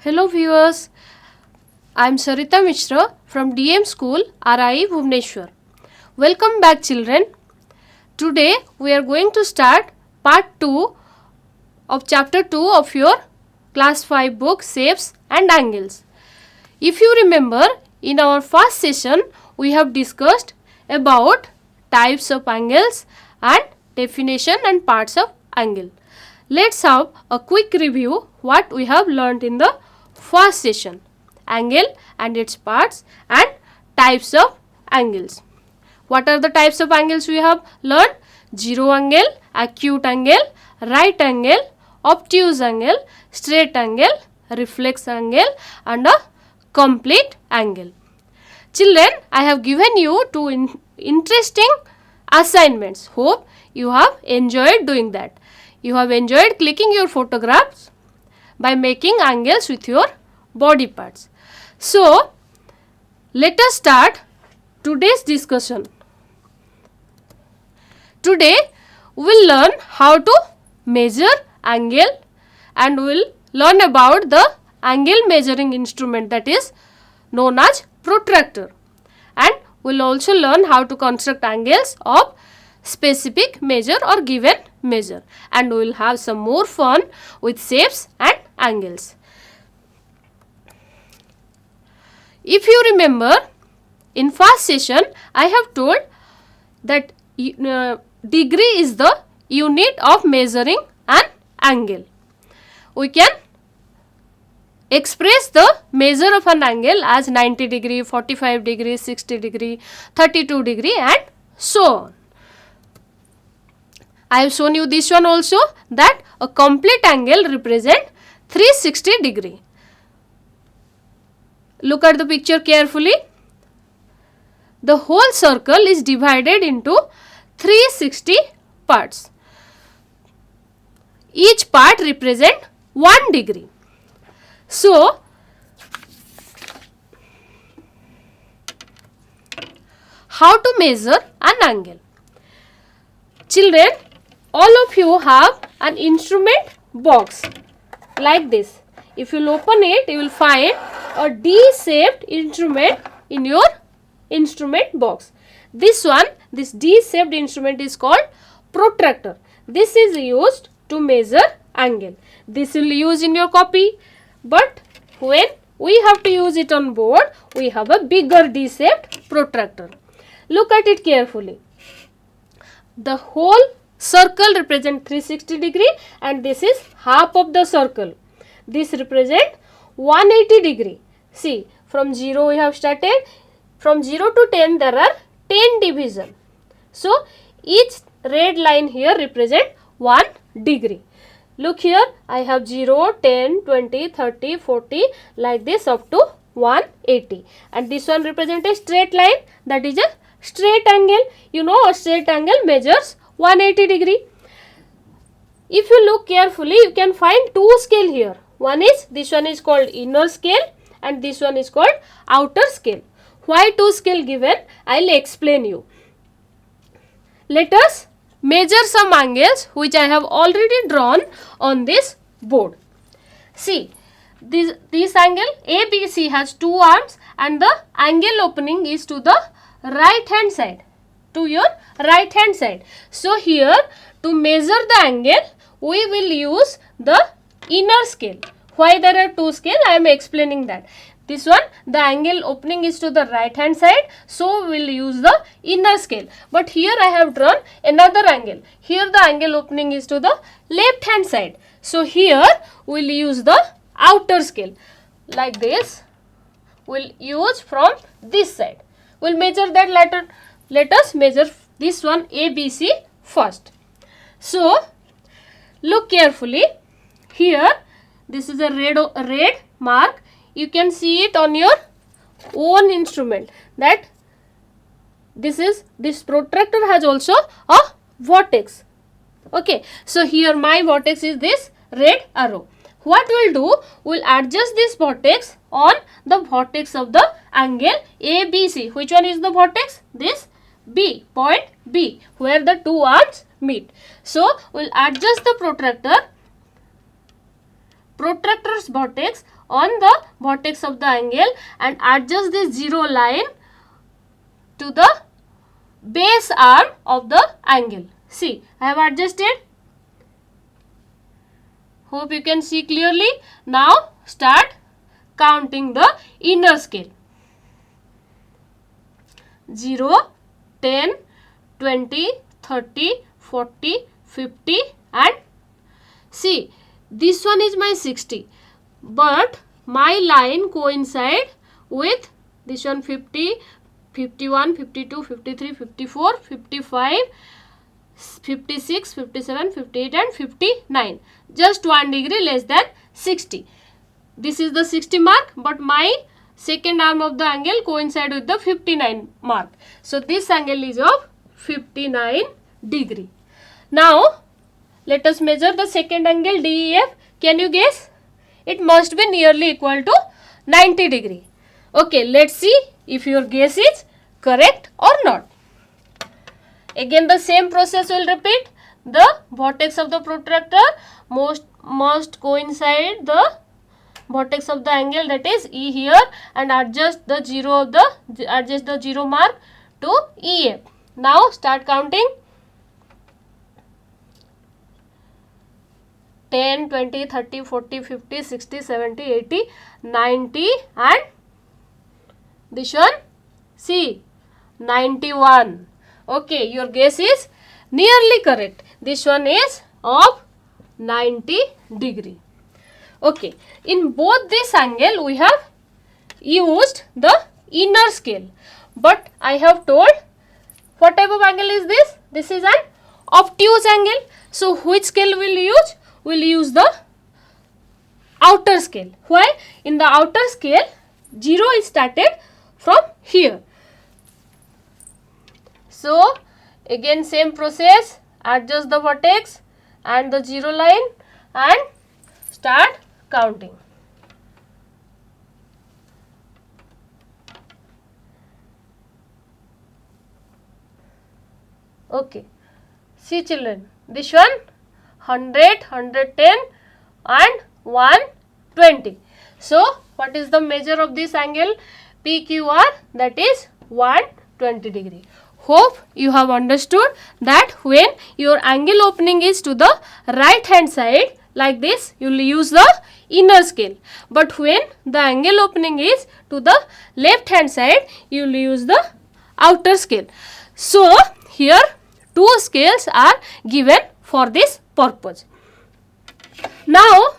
Hello viewers, I am Sarita Mishra from DM School, RI Bhubaneswar. Welcome back children. Today we are going to start part 2 of chapter 2 of your class 5 book Shapes and Angles. If you remember, in our first session we have discussed about types of angles and definition and parts of angle. Let's have a quick review what we have learned in the first session: angle and its parts and types of angles. What are the types of angles we have learned? Zero angle, acute angle, right angle, obtuse angle, straight angle, reflex angle and a complete angle. Children, I have given you two interesting assignments. Hope you have enjoyed doing that. You have enjoyed clicking your photographs by making angles with your body parts. So, let us start today's discussion. Today, we will learn how to measure angle and we will learn about the angle measuring instrument that is known as protractor, and we will also learn how to construct angles of specific measure or given measure, and we will have some more fun with shapes and angles. If you remember, in first session I have told that degree is the unit of measuring an angle. We can express the measure of an angle as 90 degree, 45 degree, 60 degree, 32 degree and so on. I have shown you this one also, that a complete angle represents 360 degree. Look at the picture carefully. The whole circle is divided into 360 parts. Each part represents 1 degree. So, how to measure an angle? Children, all of you have an instrument box like this. If you will open it, you will find a D-shaped instrument in your instrument box. This D-shaped instrument is called protractor. This is used to measure angle. This will use in your copy, but when we have to use it on board, we have a bigger D-shaped protractor. Look at it carefully. The whole circle represents 360 degree and this is half of the circle. This represents 180 degree. See, from 0 we have started. From 0 to 10 there are 10 division. So, each red line here represents 1 degree. Look here, I have 0, 10, 20, 30, 40 like this up to 180. And this one represents a straight line, that is a straight angle. You know, a straight angle measures 180 degree. If you look carefully, you can find two scale here. This one is called inner scale and this one is called outer scale. Why two scale given? I will explain you. Let us measure some angles which I have already drawn on this board. See, this angle ABC has two arms and the angle opening is to the right hand side, to your right hand side. So, here to measure the angle, we will use the inner scale. Why there are two scale? I am explaining that. This one, the angle opening is to the right hand side, so we will use the inner scale. But here I have drawn another angle. Here the angle opening is to the left hand side. So, here we will use the outer scale. Like this, we will use from this side. We will measure that later. Let us measure this one ABC first. So, look carefully. Here, this is a red mark. You can see it on your own instrument that this protractor has also a vortex. Okay, so here my vortex is this red arrow. What we'll do, we'll adjust this vortex on the vortex of the angle ABC. Which one is the vortex? This B, point B, where the two arms meet. So, we'll adjust the protractor's vortex on the vertex of the angle and adjust this 0 line to the base arm of the angle. See, I have adjusted. Hope you can see clearly. Now start counting the inner scale. 0, 10, 20, 30, 40, 50 and see, this one is my 60, but my line coincide with this one 50, 51, 52, 53, 54, 55, 56, 57, 58 and 59. Just 1 degree less than 60. This is the 60 mark, but my second arm of the angle coincide with the 59 mark. So this angle is of 59 degree. Now let us measure the second angle DEF. Can you guess? It must be nearly equal to 90 degree. Okay, let's see if your guess is correct or not. Again the same process will repeat. The vertex of the protractor must coincide the vertex of the angle, that is E here, and adjust the 0 mark to EF. Now start counting. 10, 20, 30, 40, 50, 60, 70, 80, 90 and this one, see, 91. Okay, your guess is nearly correct. This one is of 90 degree. Okay, in both this angle we have used the inner scale, but I have told what type of angle is this? This is an obtuse angle. So which scale will use? Will use the outer scale. Why? In the outer scale 0 is started from here. So again same process, adjust the vertex and the 0 line and start counting. Okay, see children, this one 100, 110 and 120. So what is the measure of this angle PQR? That is 120 degree. Hope you have understood that when your angle opening is to the right hand side like this, you will use the inner scale, but when the angle opening is to the left hand side, you will use the outer scale. So here two scales are given for this purpose. Now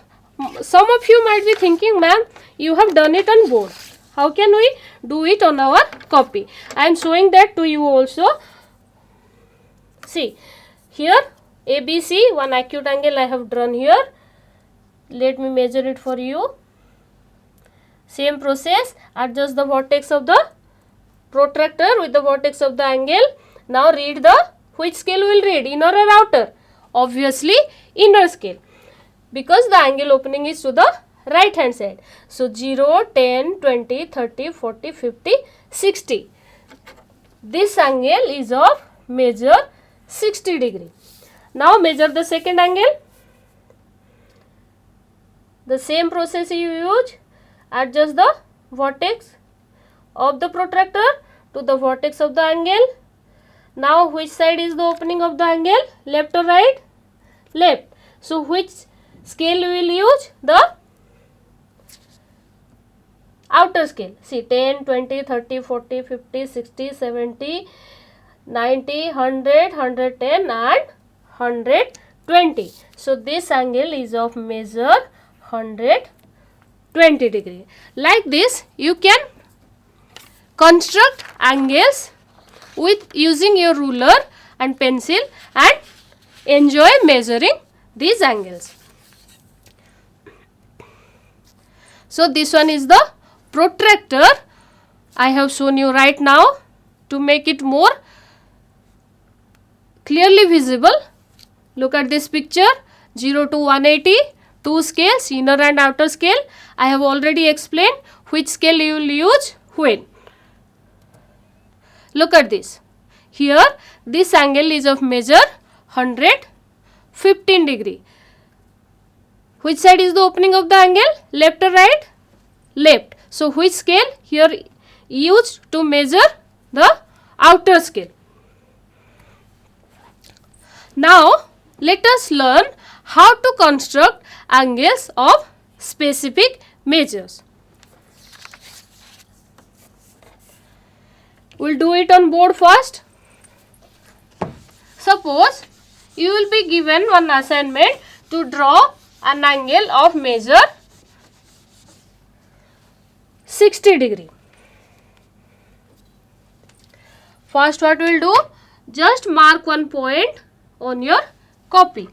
some of you might be thinking, ma'am, you have done it on board, how can we do it on our copy? I am showing that to you also. See here ABC, one acute angle I have drawn here. Let me measure it for you. Same process, adjust the vertex of the protractor with the vertex of the angle. Now read the, which scale will read, inner or outer? Obviously inner scale, because the angle opening is to the right hand side. So 0, 10, 20, 30, 40, 50, 60. This angle is of measure 60 degree. Now measure the second angle. The same process you use, adjust the vertex of the protractor to the vertex of the angle. Now which side is the opening of the angle, left or right? Left. So which scale we will use? The outer scale. See 10, 20, 30, 40, 50, 60, 70, 90, 100, 110 and 120. So this angle is of measure 120 degree. Like this you can construct angles with using your ruler and pencil and enjoy measuring these angles. So this one is the protractor. I have shown you right now to make it more clearly visible. Look at this picture, 0 to 180, two scales, inner and outer scale. I have already explained which scale you will use when. Look at this. Here this angle is of measure 115 degree. Which side is the opening of the angle, left or right? left. So which scale here used to measure the outer scale. Now let us learn how to construct angles of specific measures. We'll do it on board first. Suppose you will be given one assignment to draw an angle of measure 60 degree. First what we will do, just mark one point on your copy.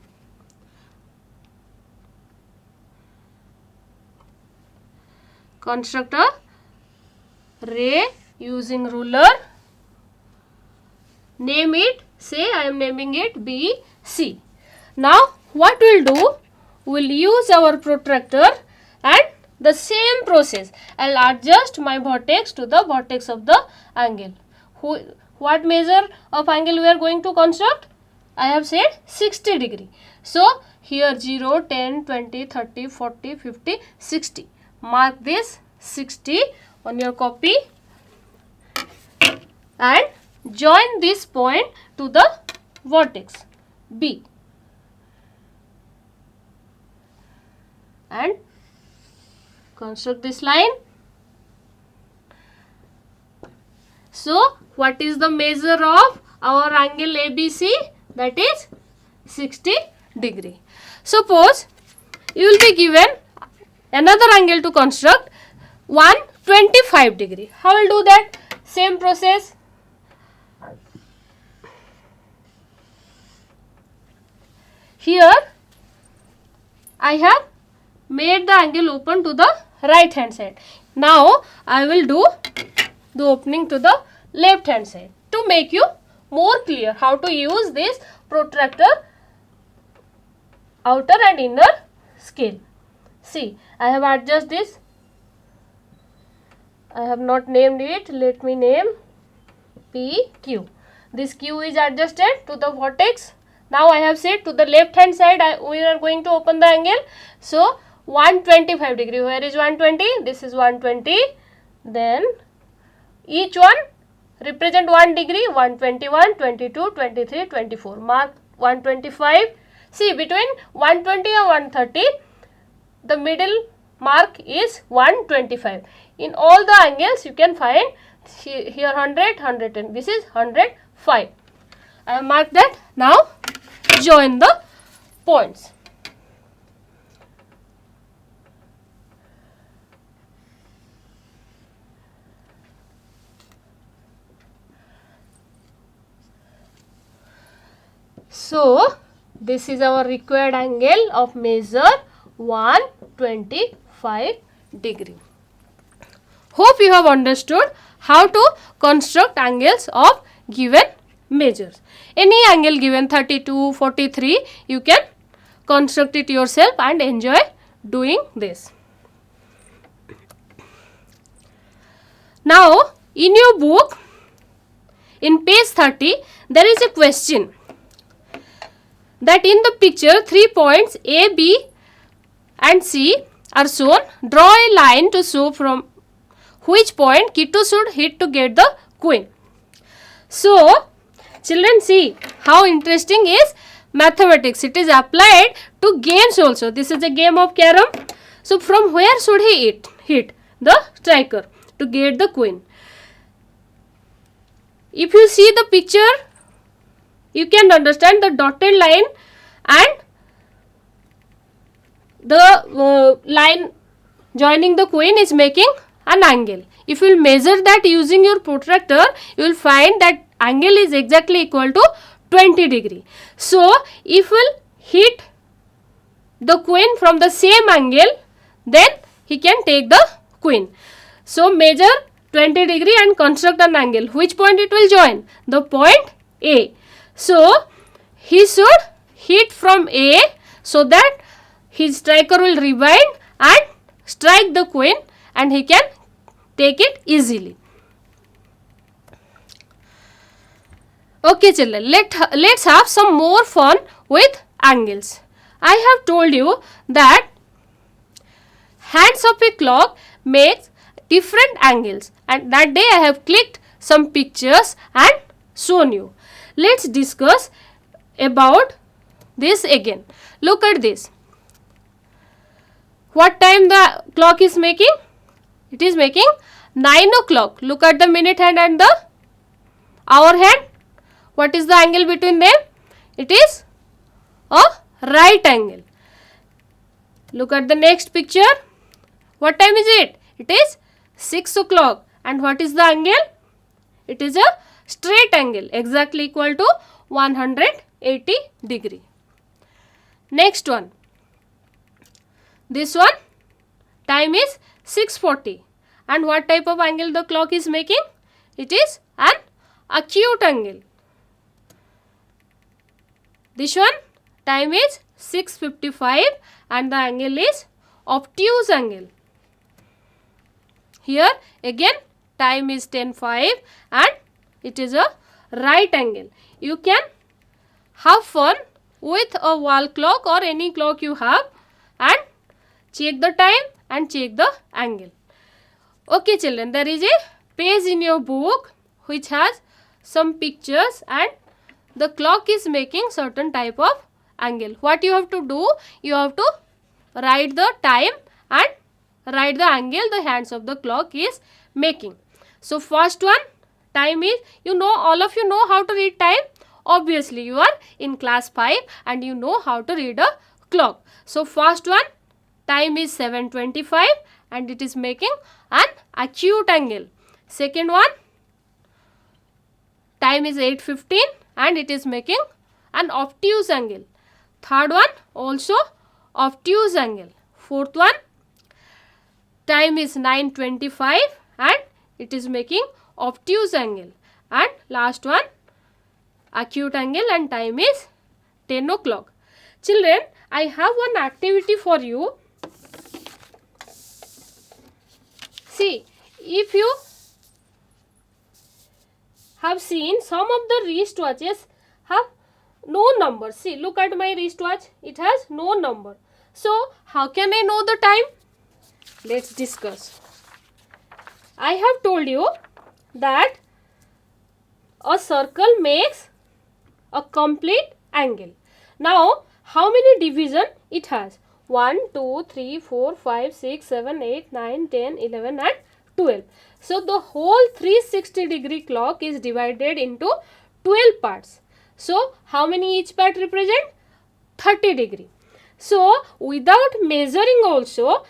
Construct a ray using ruler. Name it, say I am naming it BC. Now what we will do, we will use our protractor and the same process. I will adjust my vertex to the vertex of the angle. What measure of angle we are going to construct? I have said 60 degree. So here 0, 10, 20, 30, 40, 50, 60. Mark this 60 on your copy and join this point to the vertex B and construct this line. So what is the measure of our angle ABC? That is 60 degree. Suppose you will be given another angle to construct 125 degree. How will do that? Same process. Here I have made the angle open to the right hand side. Now I will do the opening to the left hand side to make you more clear how to use this protractor outer and inner scale. See, I have adjusted this. I have not named it. Let me name PQ. This Q is adjusted to the vertex. Now I have said to the left hand side we are going to open the angle. So 125 degree. Where is 120? This is 120. Then each one represent 1 degree. 121, 22, 23, 24. Mark 125. See, between 120 and 130, the middle mark is 125. In all the angles you can find here 100, 110. This is 105. I have marked that. Now join the points. So this is our required angle of measure 125 degree. Hope you have understood how to construct angles of given measures. Any angle given 32, 43, you can construct it yourself and enjoy doing this. Now in your book, in page 30, there is a question that in the picture 3 points A, B and C are shown. Draw a line to show from which point Kitu should hit to get the queen. So children, see how interesting is mathematics. It is applied to games also. This is a game of carom. So from where should he hit the striker to get the queen? If you see the picture, you can understand the dotted line and the line joining the queen is making an angle. If you will measure that using your protractor, you will find that angle is exactly equal to 20 degree. So if we will hit the queen from the same angle, then he can take the queen. So measure 20 degree and construct an angle. Which point it will join? The point A. So he should hit from A so that his striker will rewind and strike the queen and he can take it easily. Okay children, let's have some more fun with angles. I have told you that hands of a clock makes different angles, and that day I have clicked some pictures and shown you. Let's discuss about this again. Look at this. What time the clock is making? It is making 9 o'clock. Look at the minute hand and the hour hand. What is the angle between them? It is a right angle. Look at the next picture. What time is it? It is 6 o'clock. And what is the angle? It is a straight angle, exactly equal to 180 degree. Next one. This one, time is 6:40. And what type of angle the clock is making? It is an acute angle. This one, time is 6:55 and the angle is obtuse angle. Here again time is 10:05 and it is a right angle. You can have fun with a wall clock or any clock you have and check the time and check the angle. Okay children, there is a page in your book which has some pictures and the clock is making certain type of angle. What you have to do? You have to write the time and write the angle the hands of the clock is making. So first one, time is, all of you know how to read time. Obviously you are in class 5 and you know how to read a clock. So first one, time is 7:25 and it is making an acute angle. Second one, time is 8:15 and it is making an obtuse angle. Third one, also obtuse angle. Fourth one, time is 9:25 and it is making obtuse angle. And last one, acute angle and time is 10 o'clock. Children, I have one activity for you. See, if you have seen some of the wristwatches have no number. See, look at my wristwatch. It has no number. So, how can I know the time? Let's discuss. I have told you that a circle makes a complete angle. Now, how many division it has? 1, 2, 3, 4, 5, 6, 7, 8, 9, 10, 11 and 12. So, the whole 360 degree clock is divided into 12 parts. So, how many each part represent? 30 degree. So, without measuring also,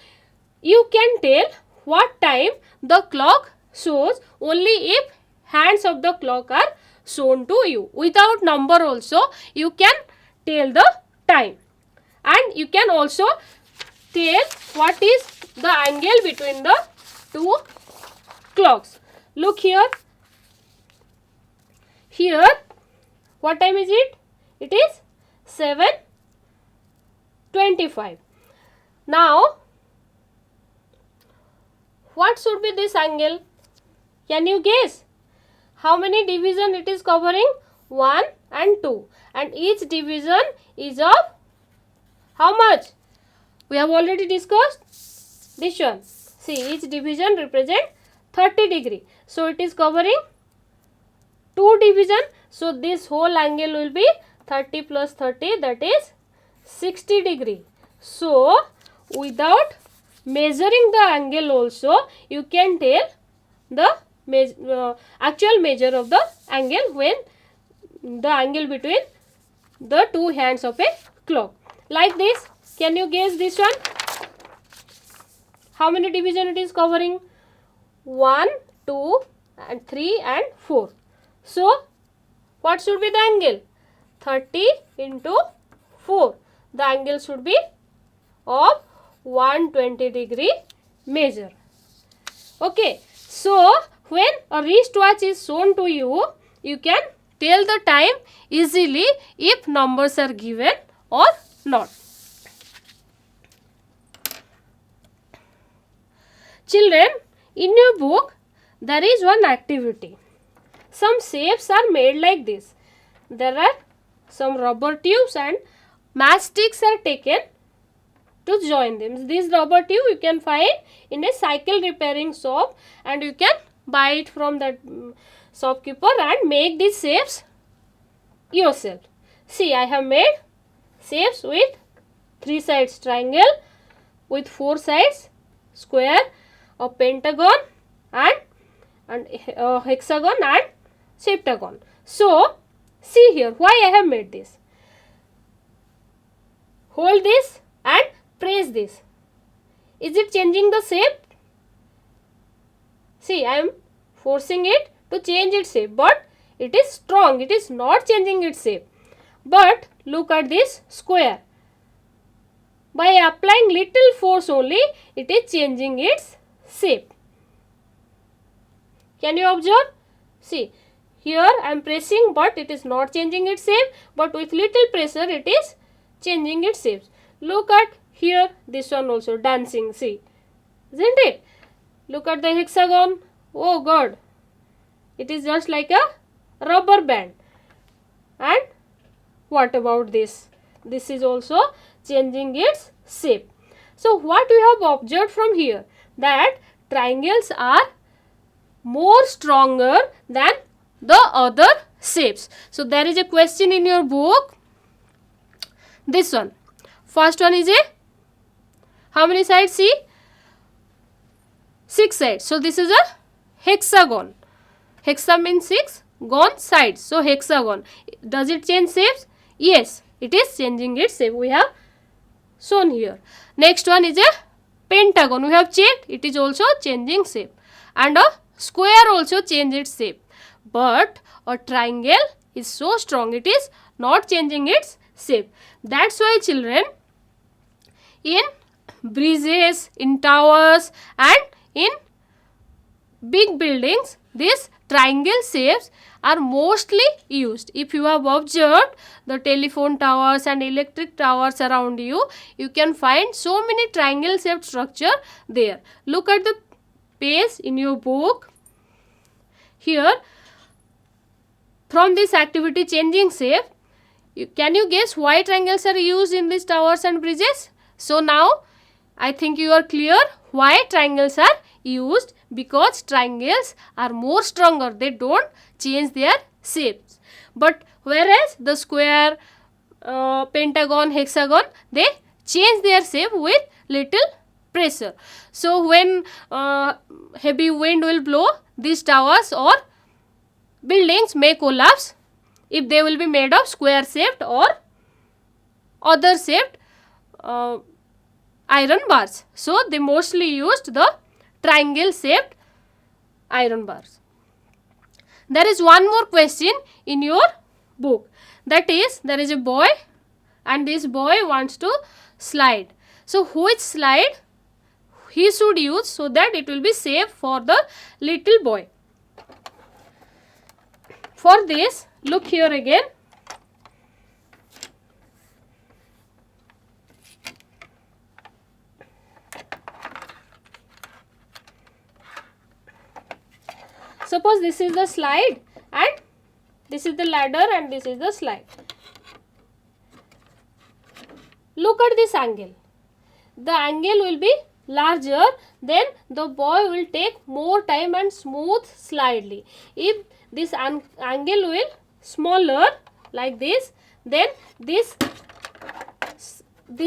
you can tell what time the clock shows only if hands of the clock are shown to you. Without number also, you can tell the time. And you can also tell what is the angle between the two clocks. Look here. Here, what time is it? It is 7:25. Now, what should be this angle? Can you guess? How many division it is covering? 1 and 2. And each division is of how much? We have already discussed this one. See, each division represent 30 degree. So, it is covering 2 division. So, this whole angle will be 30 plus 30, that is 60 degree. So, without measuring the angle also, you can tell the actual measure of the angle when the angle between the two hands of a clock. Like this. Can you guess this one? How many division it is covering? 1, 2 and 3 and 4. So, what should be the angle? 30 into 4. The angle should be of 120 degree measure. Okay. So, when a wristwatch is shown to you, you can tell the time easily if numbers are given or not. Children, in your book, there is one activity. Some shapes are made like this. There are some rubber tubes and matchsticks are taken to join them. This rubber tube you can find in a cycle repairing shop, and you can buy it from that shopkeeper and make these shapes yourself. See, I have made shapes with 3 sides triangle, with 4 sides square, a pentagon, and hexagon and septagon. So see here, why I have made this. Hold this and press this. Is it changing the shape? See, I am forcing it to change its shape, but it is strong. It is not changing its shape. But look at this square. By applying little force only, it is changing its shape. Can you observe? See, here I am pressing, but it is not changing its shape, but with little pressure it is changing its shape. Look at here, this one also dancing, see, isn't it? Look at the hexagon. Oh God, it is just like a rubber band. And what about this? This is also changing its shape. So what we have observed from here, that triangles are more stronger than the other shapes. So there is a question in your book, this one. First one is a, how many sides? See, 6 sides. So this is a hexagon. Hexa means 6, gon sides. So hexagon. Does it change shapes? Yes, it is changing its shape. We have shown here. Next one is a pentagon. We have checked, it is also changing shape. And a square also change its shape. But a triangle is so strong, it is not changing its shape. That's why children, in bridges, in towers and in big buildings, these triangle shapes are mostly used. If you have observed the telephone towers and electric towers around you, you can find so many triangle shaped structure there. Look at the page in your book. Here, from this activity changing shape, can you guess why triangles are used in these towers and bridges? So now I think you are clear why triangles are used, because triangles are more stronger. They don't change their shapes. But whereas the square, pentagon, hexagon, they change their shape with little pressure. So when heavy wind will blow, these towers or buildings may collapse if they will be made of square shaped or other shaped iron bars. So they mostly used the triangle shaped iron bars. There is one more question in your book. That is, there is a boy and this boy wants to slide. So which slide he should use so that it will be safe for the little boy? For this, look here again. Suppose this is the slide and this is the ladder and this is the slide. Look at this angle. The angle will be larger, then the boy will take more time and smooth slightly. If this angle will smaller like this, then this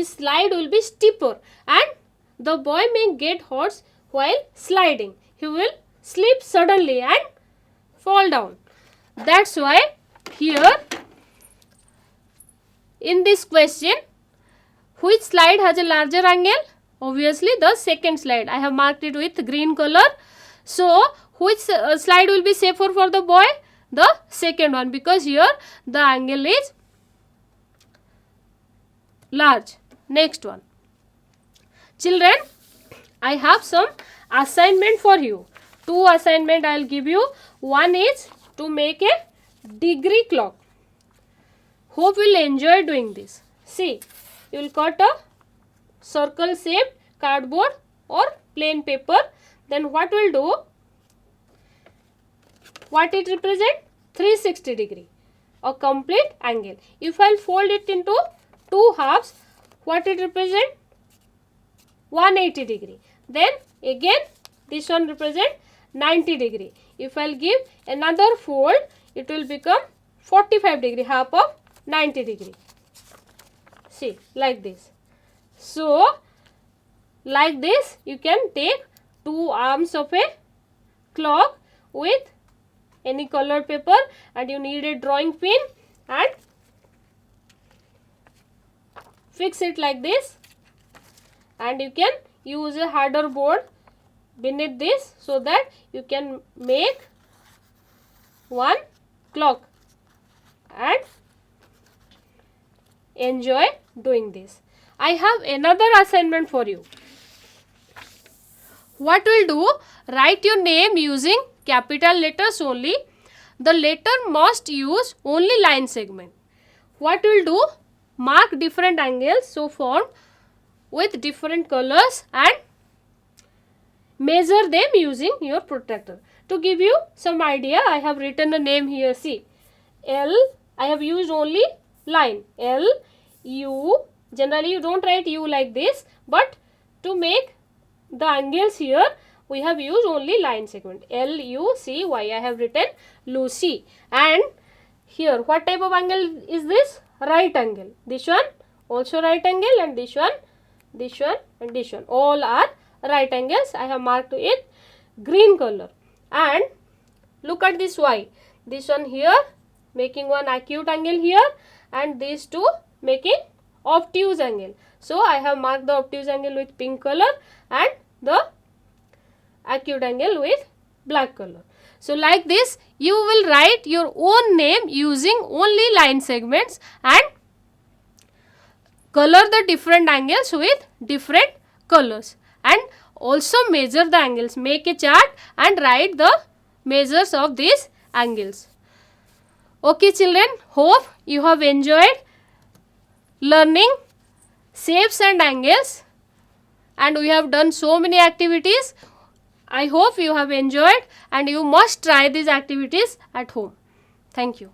slide will be steeper and the boy may get hurt while sliding. He will slip suddenly and fall down. That's why here in this question, which slide has a larger angle? Obviously the second slide. I have marked it with green color. So which slide will be safer for the boy? The second one, because here the angle is large. Next one. Children, I have some assignment for you. 2 assignment I will give you. One is to make a degree clock. Hope you will enjoy doing this. See, you will cut a circle shaped cardboard or plain paper. Then what will do? What it represent? 360 degree. A complete angle. If I will fold it into 2 halves, what it represent? 180 degree. Then again this one represent 90 degree. If I will give another fold, it will become 45 degree, half of 90 degree. See, like this. So like this you can take two arms of a clock with any colored paper, and you need a drawing pin and fix it like this, and you can use a harder board beneath this so that you can make one clock and enjoy doing this. I have another assignment for you. What we'll do, write your name using capital letters only. The letter must use only line segment. What we'll do, mark different angles so formed with different colors and measure them using your protractor. To give you some idea, I have written a name here. See, L, I have used only line. L, U, generally you don't write U like this, but to make the angles here, we have used only line segment. L, U, C, Y. I have written Lucy. And here, what type of angle is this? Right angle. This one also right angle, and this one, and this one. All are right angles. I have marked it green color. And look at this Y. This one here making one acute angle here, and these two making obtuse angle. So I have marked the obtuse angle with pink color and the acute angle with black color. So like this you will write your own name using only line segments and color the different angles with different colors, and also measure the angles. Make a chart and write the measures of these angles. Okay children, hope you have enjoyed learning shapes and angles, and we have done so many activities. I hope you have enjoyed, and you must try these activities at home. Thank you.